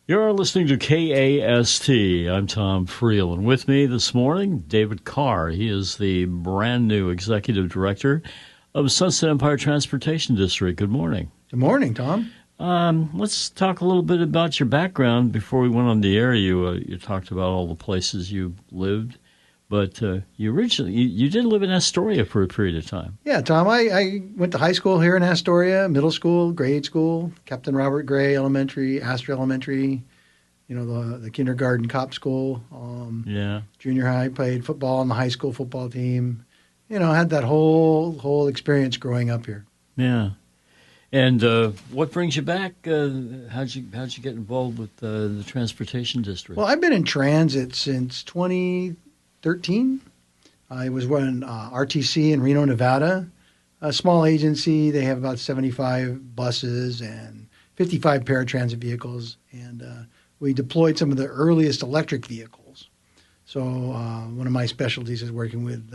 You're listening to KAST. I'm Tom Freel, and with me this morning, David Carr. He is the brand new Executive Director of Sunset Empire Transportation District. Good morning. Good morning, Tom. Let's talk a little bit about your background. Before we went on the air, you talked about all the places you lived, but you did live in Astoria for a period of time. Yeah, Tom, I went to high school here in Astoria, middle school, grade school, Captain Robert Gray Elementary, Astor Elementary, the kindergarten cop school. Junior high, played football on the high school football team. Had that whole experience growing up here. Yeah. And what brings you back? How'd you get involved with the transportation district? Well, I've been in transit since 2013. I was running RTC in Reno, Nevada, a small agency. They have about 75 buses and 55 paratransit vehicles, and we deployed some of the earliest electric vehicles. So one of my specialties is working with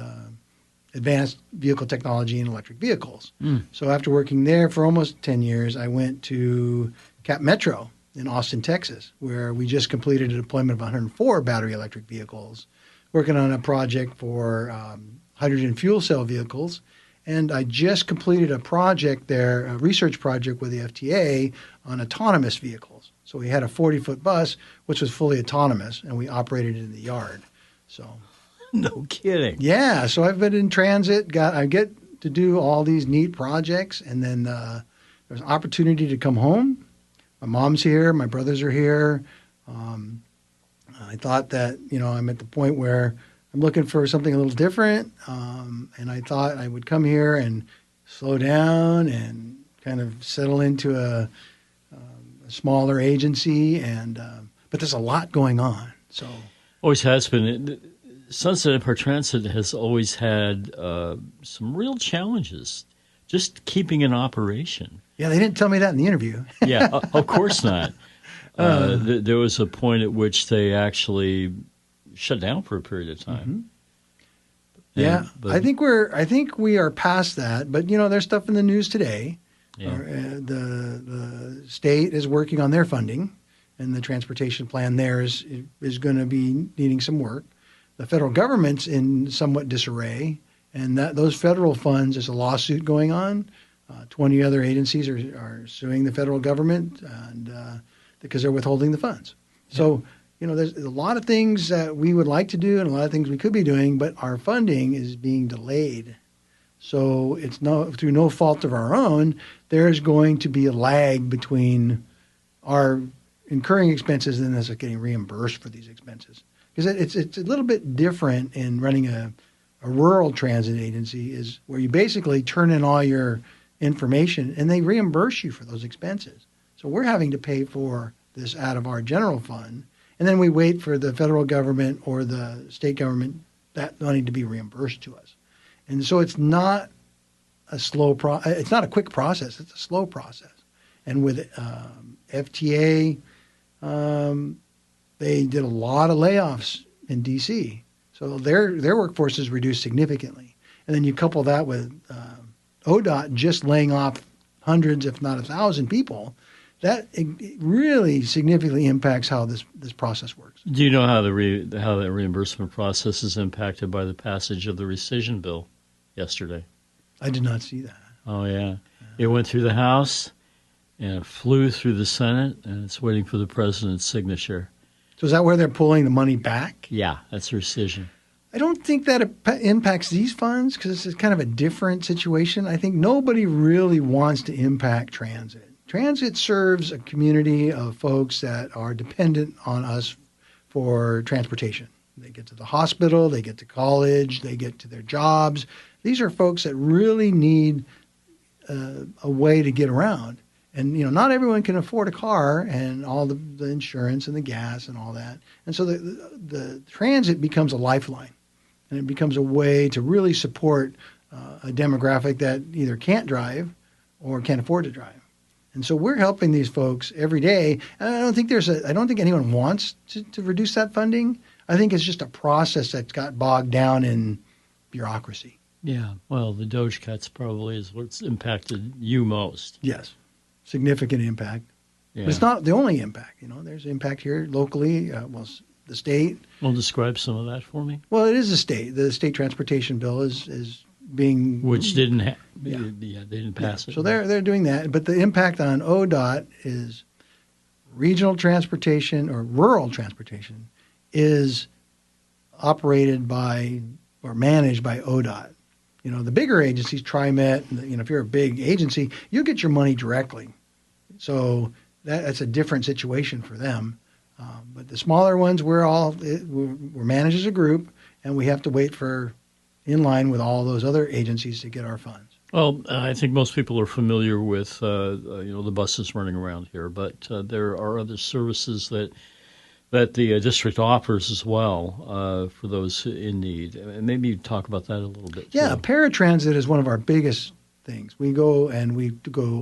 advanced vehicle technology and electric vehicles. So after working there for almost 10 years, I went to Cap Metro in Austin, Texas, where we just completed a deployment of 104 battery electric vehicles, working on a project for hydrogen fuel cell vehicles. And I just completed a project there, a research project with the FTA on autonomous vehicles. So we had a 40-foot bus, which was fully autonomous, and we operated it in the yard. So, no kidding. Yeah. So I've been in transit. I get to do all these neat projects, and then there's an opportunity to come home. My mom's here. My brothers are here. I thought that, I'm at the point where I'm looking for something a little different, and I thought I would come here and slow down and kind of settle into a smaller agency. But there's a lot going on. So always has been. Sunset Empire Transit has always had some real challenges just keeping an operation. Yeah, they didn't tell me that in the interview. Yeah, of course not. There was a point at which they actually shut down for a period of time. Mm-hmm. I think we are past that. But there's stuff in the news today. Yeah. The state is working on their funding, and the transportation plan there is going to be needing some work. The federal government's in somewhat disarray, and those federal funds, there's a lawsuit going on. 20 other agencies are suing the federal government and because they're withholding the funds. Yeah. So, there's a lot of things that we would like to do and a lot of things we could be doing, but our funding is being delayed. So it's through no fault of our own, there's going to be a lag between our incurring expenses and us getting reimbursed for these expenses. Because it's a little bit different in running a rural transit agency, is where you basically turn in all your information and they reimburse you for those expenses. So we're having to pay for this out of our general fund, and then we wait for the federal government or the state government that money to be reimbursed to us. And so it's not a it's not a quick process. It's a slow process. And with FTA, they did a lot of layoffs in D.C., so their workforce is reduced significantly. And then you couple that with ODOT just laying off hundreds, if not 1,000 people, that it really significantly impacts how this process works. Do you know how that reimbursement process is impacted by the passage of the rescission bill yesterday? I did not see that. Oh, yeah. It went through the House, and it flew through the Senate, and it's waiting for the president's signature. So is that where they're pulling the money back? Yeah, that's rescission. I don't think that impacts these funds because it's kind of a different situation. I think nobody really wants to impact transit. Transit serves a community of folks that are dependent on us for transportation. They get to the hospital, they get to college, they get to their jobs. These are folks that really need a way to get around. And, not everyone can afford a car and all the insurance and the gas and all that. And so the transit becomes a lifeline, and it becomes a way to really support a demographic that either can't drive or can't afford to drive. And so we're helping these folks every day. And I don't think anyone wants to reduce that funding. I think it's just a process that's got bogged down in bureaucracy. Yeah. Well, the Doge cuts probably is what's impacted you most. Yes. Significant impact. But it's not the only impact. There's impact here locally. The state. Well, describe some of that for me. Well, it is a state. The state transportation bill is being which didn't they didn't pass it. So they're doing that. But the impact on ODOT is regional transportation or rural transportation is operated by or managed by ODOT. The bigger agencies, TriMet, if you're a big agency, you get your money directly. So that's a different situation for them. But the smaller ones, we're managed as a group, and we have to wait in line with all those other agencies to get our funds. Well, I think most people are familiar with the buses running around here, but there are other services that the district offers as well for those in need. And maybe you talk about that a little bit. Yeah, paratransit is one of our biggest things. We go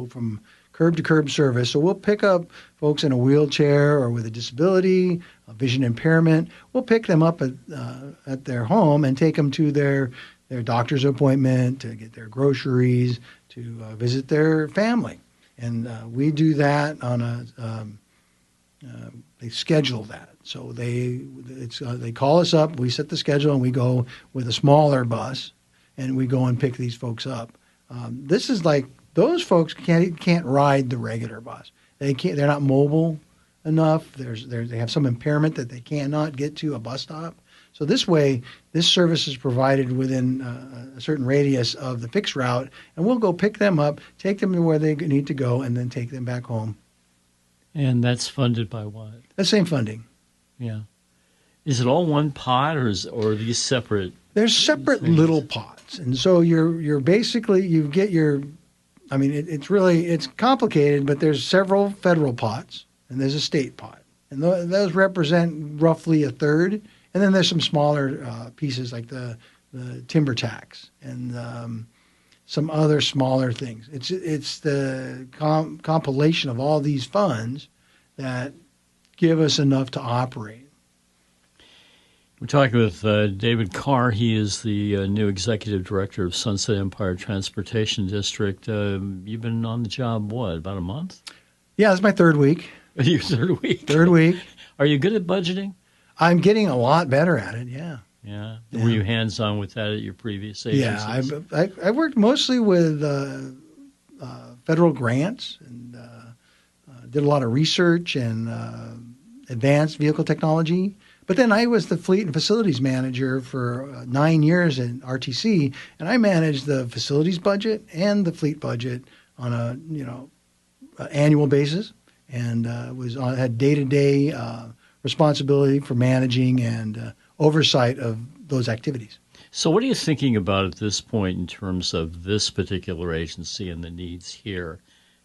from curb to curb service. So we'll pick up folks in a wheelchair or with a disability, a vision impairment. We'll pick them up at their home and take them to their doctor's appointment, to get their groceries, to visit their family. And we do that on they schedule that. So they call us up, we set the schedule, and we go with a smaller bus, and we go and pick these folks up. This is like those folks can't ride the regular bus. They're not mobile enough. They have some impairment that they cannot get to a bus stop. So this way, this service is provided within a certain radius of the fixed route, and we'll go pick them up, take them to where they need to go, and then take them back home. And that's funded by what? The same funding. Yeah. Is it all one pot, or are these separate? They're separate things? Little pots, and so you're basically you get your. I mean, it's complicated, but there's several federal pots, and there's a state pot, and those represent roughly a third. And then there's some smaller pieces like the timber tax and some other smaller things. It's the compilation of all these funds that give us enough to operate. We're talking with David Carr. He is the new executive director of Sunset Empire Transportation District. You've been on the job, about a month? Yeah, it's my third week. Your third week? Third week. Are you good at budgeting? I'm getting a lot better at it, yeah. Yeah. Were you hands-on with that at your previous agencies? Yeah, I worked mostly with federal grants and did a lot of research and advanced vehicle technology. But then I was the fleet and facilities manager for 9 years in RTC, and I managed the facilities budget and the fleet budget on a annual basis, and had day-to-day responsibility for managing and oversight of those activities. So what are you thinking about at this point in terms of this particular agency and the needs here?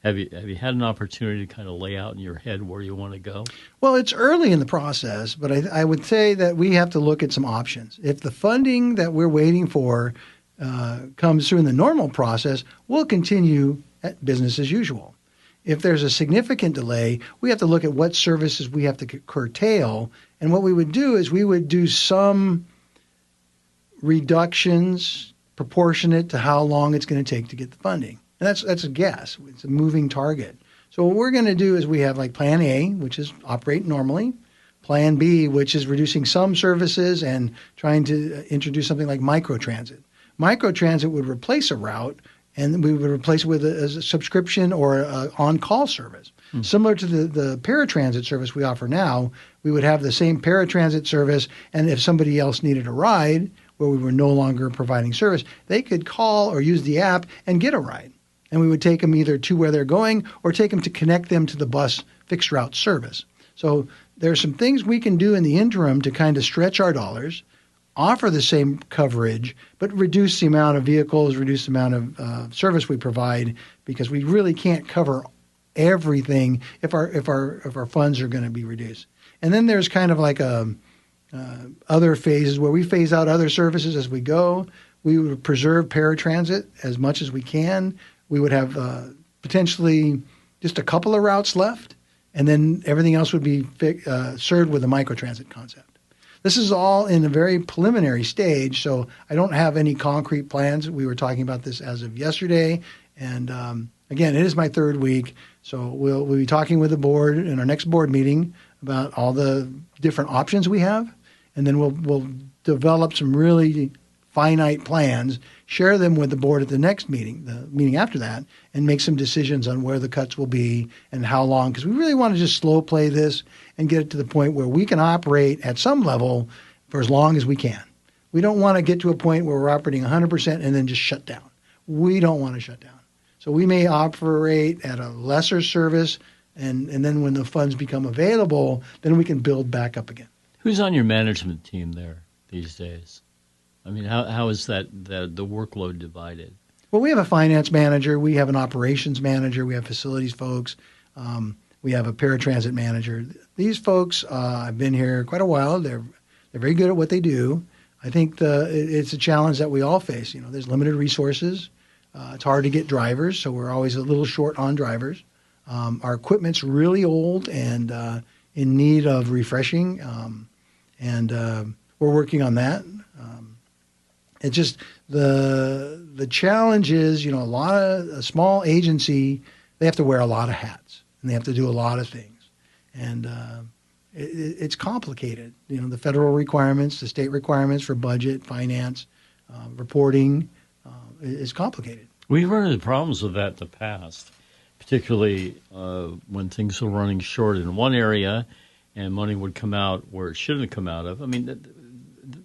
Have you had an opportunity to kind of lay out in your head where you want to go? Well, it's early in the process, but I would say that we have to look at some options. If the funding that we're waiting for comes through in the normal process, we'll continue at business as usual. If there's a significant delay, we have to look at what services we have to curtail. And what we would do is we would do some reductions proportionate to how long it's going to take to get the funding. And that's a guess. It's a moving target. So what we're going to do is we have like Plan A, which is operate normally. Plan B, which is reducing some services and trying to introduce something like microtransit. Microtransit would replace a route, and we would replace it with a subscription or an on-call service. Similar to the paratransit service we offer now, we would have the same paratransit service, and if somebody else needed a ride where we were no longer providing service, they could call or use the app and get a ride. And we would take them either to where they're going or take them to connect them to the bus fixed route service. So there are some things we can do in the interim to kind of stretch our dollars, offer the same coverage, but reduce the amount of vehicles, reduce the amount of service we provide, because we really can't cover everything if our funds are going to be reduced. And then there's kind of like other phases where we phase out other services as we go. We would preserve paratransit as much as we can. We would have potentially just a couple of routes left, and then everything else would be served with a microtransit concept. This is all in a very preliminary stage, so I don't have any concrete plans. We were talking about this as of yesterday, and Again, it is my third week, so we'll be talking with the board in our next board meeting about all the different options we have, and then we'll develop some really finite plans, share them with the board at the next meeting, the meeting after that, and make some decisions on where the cuts will be and how long, because we really want to just slow play this and get it to the point where we can operate at some level for as long as we can. We don't want to get to a point where we're operating 100% and then just shut down. We don't want to shut down. So we may operate at a lesser service, and then when the funds become available, then we can build back up again. Who's on your management team there these days? I mean, how is the workload divided? Well, we have a finance manager. We have an operations manager. We have facilities folks. We have a paratransit manager. These folks have been here quite a while. They're very good at what they do. I think it's a challenge that we all face. There's limited resources. It's hard to get drivers, so we're always a little short on drivers. Our equipment's really old and in need of refreshing, and we're working on that. It's just the challenge is, a small agency, they have to wear a lot of hats and they have to do a lot of things, and it's complicated. The federal requirements, the state requirements for budget, finance, reporting. Is complicated. We've run into problems with that in the past, particularly when things were running short in one area and money would come out where it shouldn't have come out of. I mean,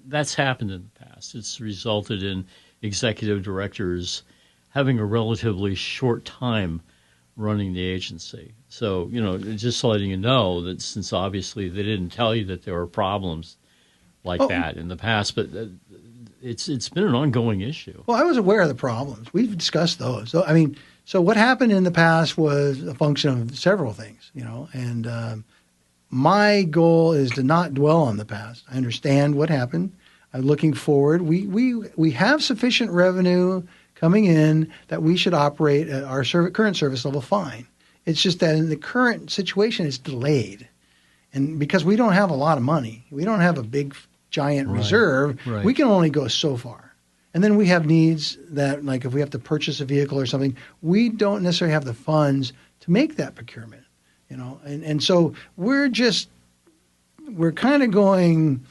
that's happened in the past. It's resulted in executive directors having a relatively short time running the agency. So, just letting you know that since obviously they didn't tell you that there were problems like that in the past, but it's been an ongoing issue. Well, I was aware of the problems. We've discussed those. So what happened in the past was a function of several things, and my goal is to not dwell on the past. I understand what happened. I'm looking forward. We have sufficient revenue coming in that we should operate at our current service level fine. It's just that in the current situation, it's delayed. And because we don't have a lot of money, we don't have a big giant reserve, we can only go so far. And then we have needs that, like if we have to purchase a vehicle or something, we don't necessarily have the funds to make that procurement, And so we're kind of going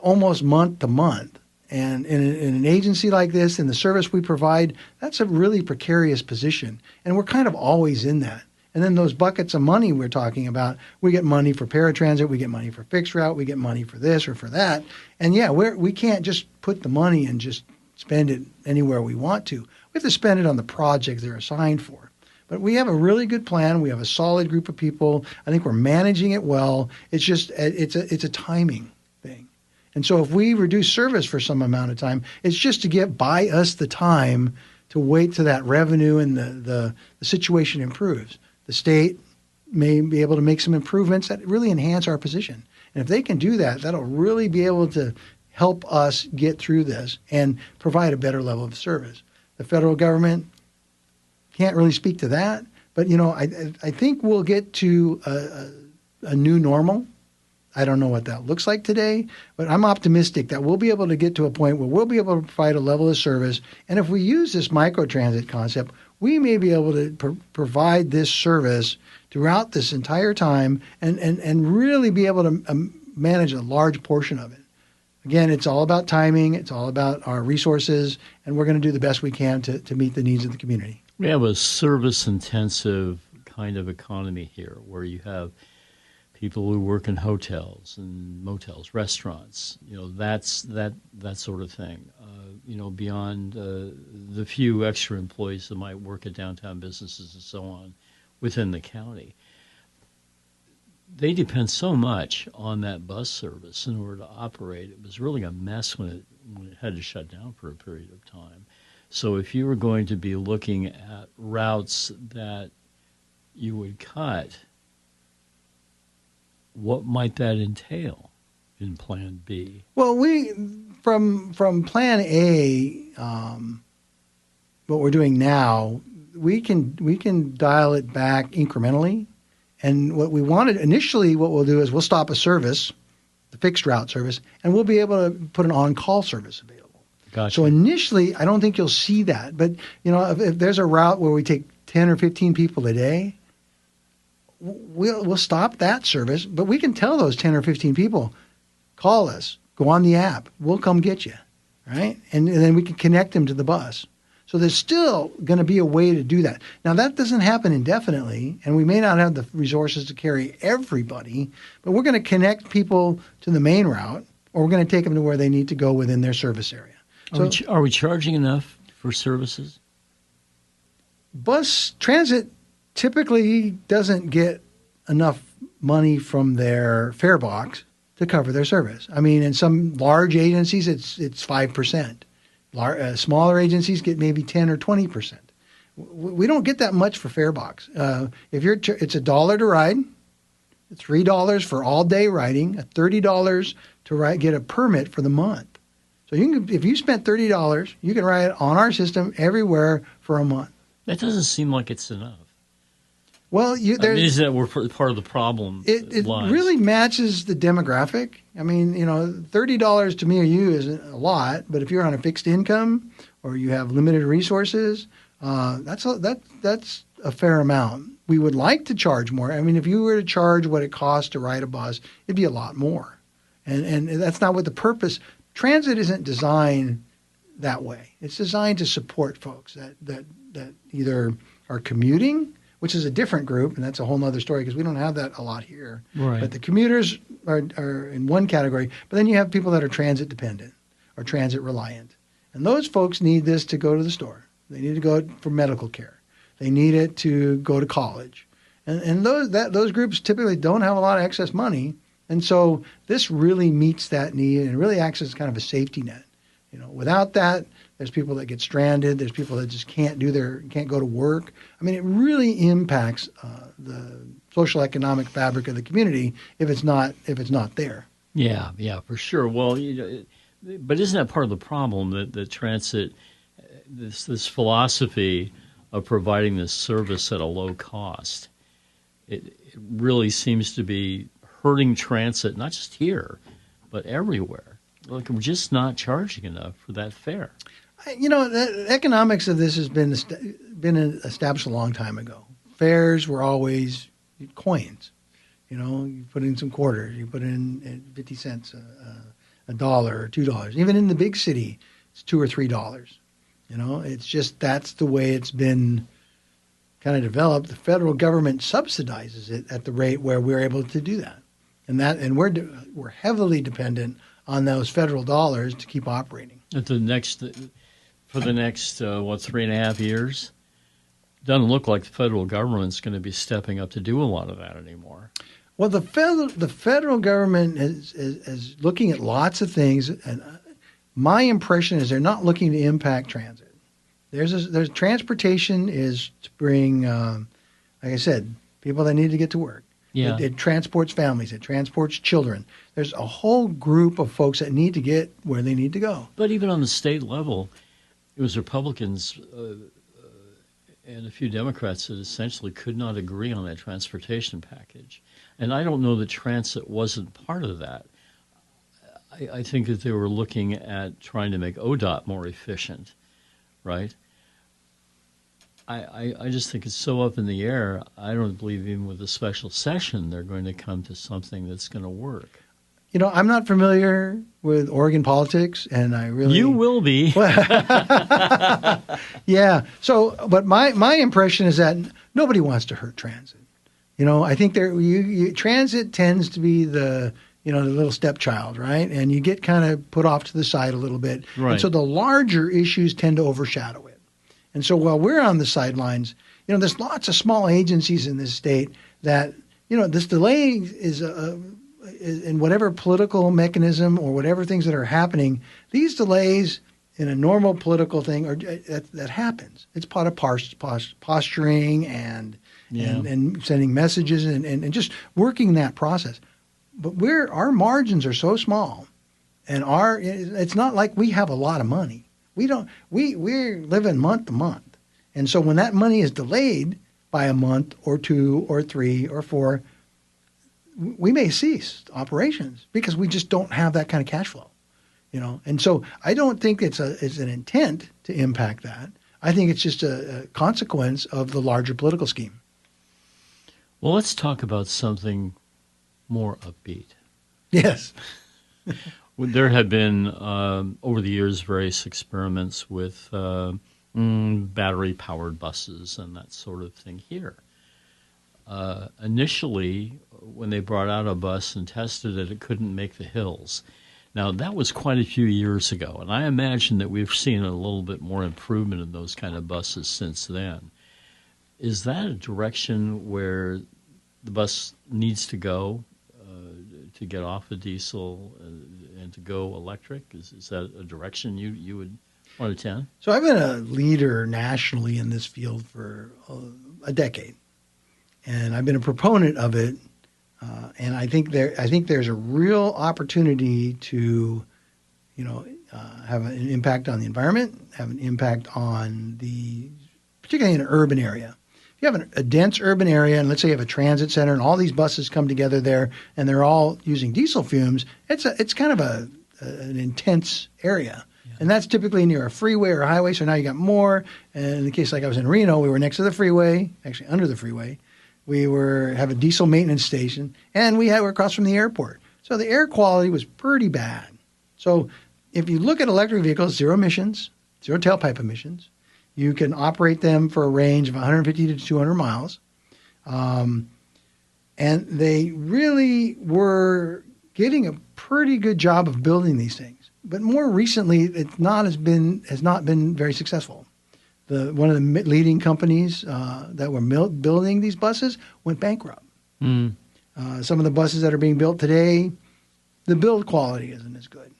almost month to month. And in an agency like this, in the service we provide, that's a really precarious position. And we're kind of always in that. And then those buckets of money we're talking about, we get money for paratransit, we get money for fixed route, we get money for this or for that. And we can't just put the money and just spend it anywhere we want to. We have to spend it on the project they're assigned for. But we have a really good plan. We have a solid group of people. I think we're managing it well. It's just it's a timing thing. And so if we reduce service for some amount of time, it's just to buy us the time to wait till that revenue and the situation improves. The state may be able to make some improvements that really enhance our position. And if they can do that, that'll really be able to help us get through this and provide a better level of service. The federal government can't really speak to that, but, I think we'll get to a new normal. I don't know what that looks like today, but I'm optimistic that we'll be able to get to a point where we'll be able to provide a level of service. And if we use this microtransit concept, we may be able to provide this service throughout this entire time and really be able to manage a large portion of it. Again, it's all about timing. It's all about our resources, and we're going to do the best we can to meet the needs of the community. We have a service-intensive kind of economy here where you have people who work in hotels and motels, restaurants, that sort of thing. Beyond the few extra employees that might work at downtown businesses and so on within the county. They depend so much on that bus service in order to operate. It was really a mess when it had to shut down for a period of time. So if you were going to be looking at routes that you would cut, what might that entail in Plan B? Well, from Plan A, what we're doing now, we can dial it back incrementally. And what we wanted initially, what we'll do is we'll stop a service, the fixed route service, and we'll be able to put an on-call service available. Gotcha. So initially, I don't think you'll see that. But if there's a route where we take 10 or 15 people a day, we'll stop that service. But we can tell those 10 or 15 people, call us, go on the app, we'll come get you, right? And then we can connect them to the bus. So there's still going to be a way to do that. Now, that doesn't happen indefinitely, and we may not have the resources to carry everybody, but we're going to connect people to the main route, or we're going to take them to where they need to go within their service area. So, are we charging enough for services? Bus transit typically doesn't get enough money from their fare box to cover their service. I mean, in some large agencies, it's 5%. Smaller agencies get maybe 10 or 20%. We don't get that much for fare box. It's $1 to ride, $3 for all day riding, $30 to get a permit for the month. So if you spent $30, you can ride on our system everywhere for a month. That doesn't seem like it's enough. Well, is that we're part of the problem? It really matches the demographic. I mean, $30 to me or you isn't a lot, but if you're on a fixed income or you have limited resources, that's a fair amount. We would like to charge more. I mean, if you were to charge what it costs to ride a bus, it'd be a lot more, and that's not what the purpose. Transit isn't designed that way. It's designed to support folks that either are commuting, which is a different group, and that's a whole other story because we don't have that a lot here. Right. But the commuters are in one category, but then you have people that are transit dependent or transit reliant. And those folks need this to go to the store. They need to go for medical care. They need it to go to college. And those groups typically don't have a lot of excess money. And so this really meets that need and really acts as kind of a safety net. Without that, there's people that get stranded. There's people that just can't go to work. I mean, it really impacts the social economic fabric of the community if it's not there. Yeah, for sure. Well, but isn't that part of the problem that transit, this philosophy of providing this service at a low cost, it really seems to be hurting transit, not just here, but everywhere. Like, we're just not charging enough for that fare. The economics of this has been established a long time ago. Fares were always coins. You put in some quarters. You put in 50 cents, $1 or $2. Even in the big city, it's $2 or $3. It's just that's the way it's been kind of developed. The federal government subsidizes it at the rate where we're able to do that, and we're heavily dependent on those federal dollars to keep operating. For the next 3.5 years, doesn't look like the federal government's going to be stepping up to do a lot of that anymore. Well, the federal government is looking at lots of things, and my impression is they're not looking to impact transit. There's transportation is to bring, like I said, people that need to get to work. Yeah. It transports families. It transports children. There's a whole group of folks that need to get where they need to go. But even on the state level, it was Republicans and a few Democrats that essentially could not agree on that transportation package. And I don't know that transit wasn't part of that. I think that they were looking at trying to make ODOT more efficient, right? I just think it's so up in the air. I don't believe even with a special session they're going to come to something that's going to work. I'm not familiar with Oregon politics, and I really... You will be. Yeah. So, but my impression is that nobody wants to hurt transit. I think transit tends to be the little stepchild, right? And you get kind of put off to the side a little bit. Right. And so the larger issues tend to overshadow it. And so while we're on the sidelines, there's lots of small agencies in this state that, this delay is in whatever political mechanism or whatever things that are happening, these delays in a normal political thing that happens. It's part of posturing and sending messages and just working that process. But our margins are so small, and it's not like we have a lot of money. We're living month to month. And so when that money is delayed by a month or 2 or 3 or 4, we may cease operations because we just don't have that kind of cash flow, And so I don't think it's an intent to impact that. I think it's just a consequence of the larger political scheme. Well, let's talk about something more upbeat. Yes. There have been, over the years, various experiments with battery-powered buses and that sort of thing here. Initially, when they brought out a bus and tested it, it couldn't make the hills. Now, that was quite a few years ago, and I imagine that we've seen a little bit more improvement in those kind of buses since then. Is that a direction where the bus needs to go to get off of diesel and to go electric? Is that a direction you would want to attend? So I've been a leader nationally in this field for a decade, and I've been a proponent of it. And I think there's a real opportunity to, have an impact on the environment, have an impact on particularly in an urban area. If you have a dense urban area, and let's say you have a transit center, and all these buses come together there, and they're all using diesel fumes, it's kind of an intense area. Yeah. And that's typically near a freeway or a highway, so now you got more. And in the case like I was in Reno, we were next to the freeway, actually under the freeway. We have a diesel maintenance station, and we're across from the airport. So the air quality was pretty bad. So if you look at electric vehicles, zero emissions, zero tailpipe emissions. You can operate them for a range of 150 to 200 miles. And they really were getting a pretty good job of building these things. But more recently, has not been very successful. One of the leading companies that were building these buses went bankrupt. Mm. Some of the buses that are being built today, the build quality isn't as good.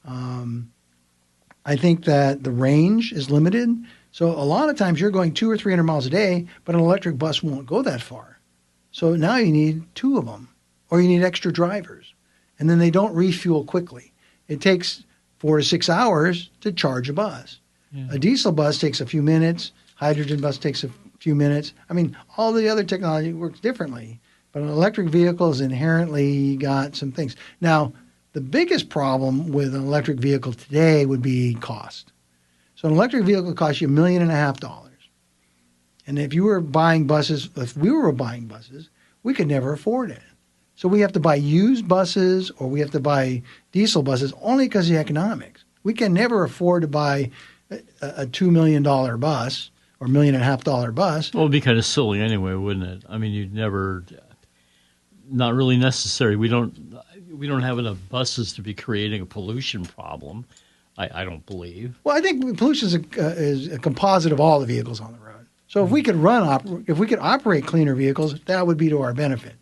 I think that the range is limited. So a lot of times you're going 200 or 300 miles a day, but an electric bus won't go that far. So now you need two of them, or you need extra drivers. And then they don't refuel quickly. It takes 4 to 6 hours to charge a bus. Yeah. A diesel bus takes a few minutes. Hydrogen bus takes a few minutes. I mean, all the other technology works differently. But an electric vehicle has inherently got some things. Now, the biggest problem with an electric vehicle today would be cost. So an electric vehicle costs you $1.5 million. And if we were buying buses, we could never afford it. So we have to buy used buses, or we have to buy diesel buses only because of the economics. We can never afford to buy a $2 million bus or $1.5 million bus. Well, it'd be kind of silly anyway, wouldn't it? I mean, you'd never, not really necessary. We don't have enough buses to be creating a pollution problem. I don't believe. Well, I think pollution is a composite of all the vehicles on the road. So if we could operate cleaner vehicles, that would be to our benefit.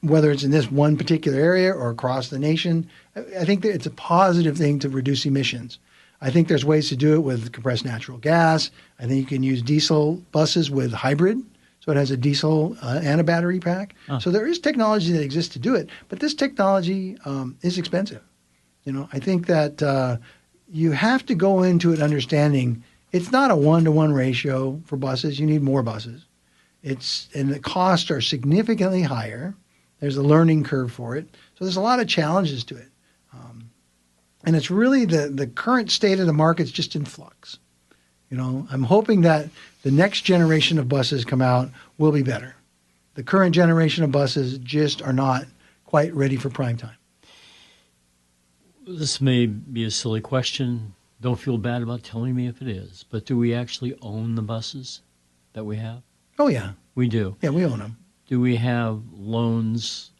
Whether it's in this one particular area or across the nation, I think that it's a positive thing to reduce emissions. I think there's ways to do it with compressed natural gas. I think you can use diesel buses with hybrid, so it has a diesel and a battery pack. Oh. So there is technology that exists to do it, but this technology is expensive. I think that you have to go into it understanding it's not a 1-to-1 ratio for buses. You need more buses. And the costs are significantly higher. There's a learning curve for it. So there's a lot of challenges to it. And it's really the current state of the market's just in flux. I'm hoping that the next generation of buses come out will be better. The current generation of buses just are not quite ready for prime time. This may be a silly question. Don't feel bad about telling me if it is. But do we actually own the buses that we have? Oh, yeah. We do? Yeah, we own them. Do we have loans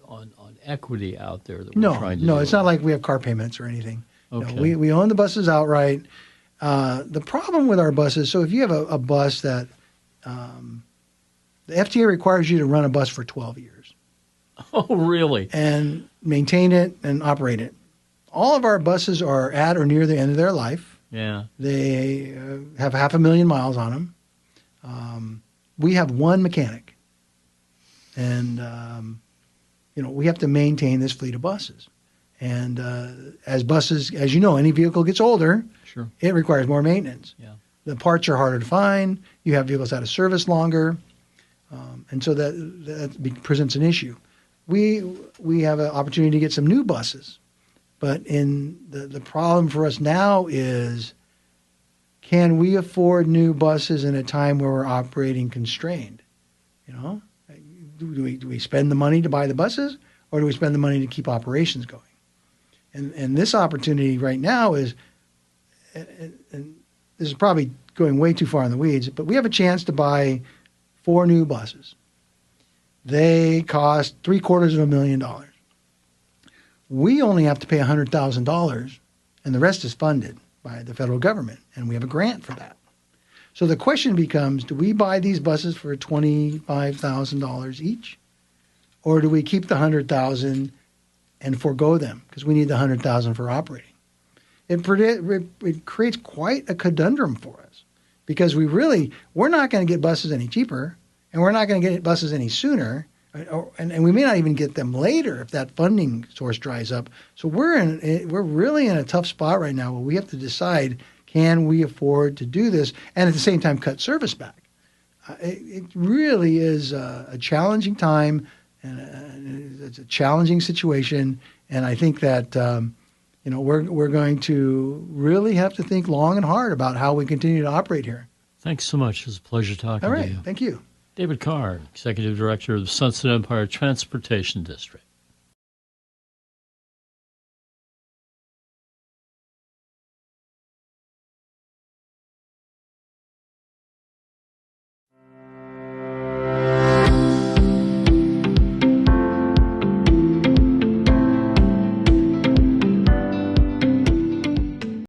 on equity out there that we're trying to do? No, it's not like we have car payments or anything. Okay. No, we own the buses outright. The problem with our buses, so if you have a bus that the FTA requires you to run a bus for 12 years. Oh, really? And maintain it and operate it. All of our buses are at or near the end of their life. Yeah. They have 500,000 miles on them. We have one mechanic. And, we have to maintain this fleet of buses. And as any vehicle gets older, sure, it requires more maintenance. Yeah. The parts are harder to find. You have vehicles out of service longer. And so that presents an issue. We have an opportunity to get some new buses. But the problem for us now is, can we afford new buses in a time where we're operating constrained? You know, do we spend the money to buy the buses, or do we spend the money to keep operations going? And this opportunity right now is, and this is probably going way too far in the weeds, but we have a chance to buy 4 new buses. They cost $750,000. We only have to pay $100,000, and the rest is funded by the federal government, and we have a grant for that. So the question becomes, do we buy these buses for $25,000 each, or do we keep the $100,000 and forego them because we need the $100,000 for operating? It creates quite a conundrum for us because we're not going to get buses any cheaper, and we're not going to get buses any sooner, and we may not even get them later if that funding source dries up. So we're really in a tough spot right now where we have to decide, can we afford to do this and at the same time cut service back? It really is a challenging time, and it's a challenging situation, and I think that we're going to really have to think long and hard about how we continue to operate here. Thanks so much. It was a pleasure talking to you. All right. Thank you. David Carr, Executive Director of the Sunset Empire Transportation District.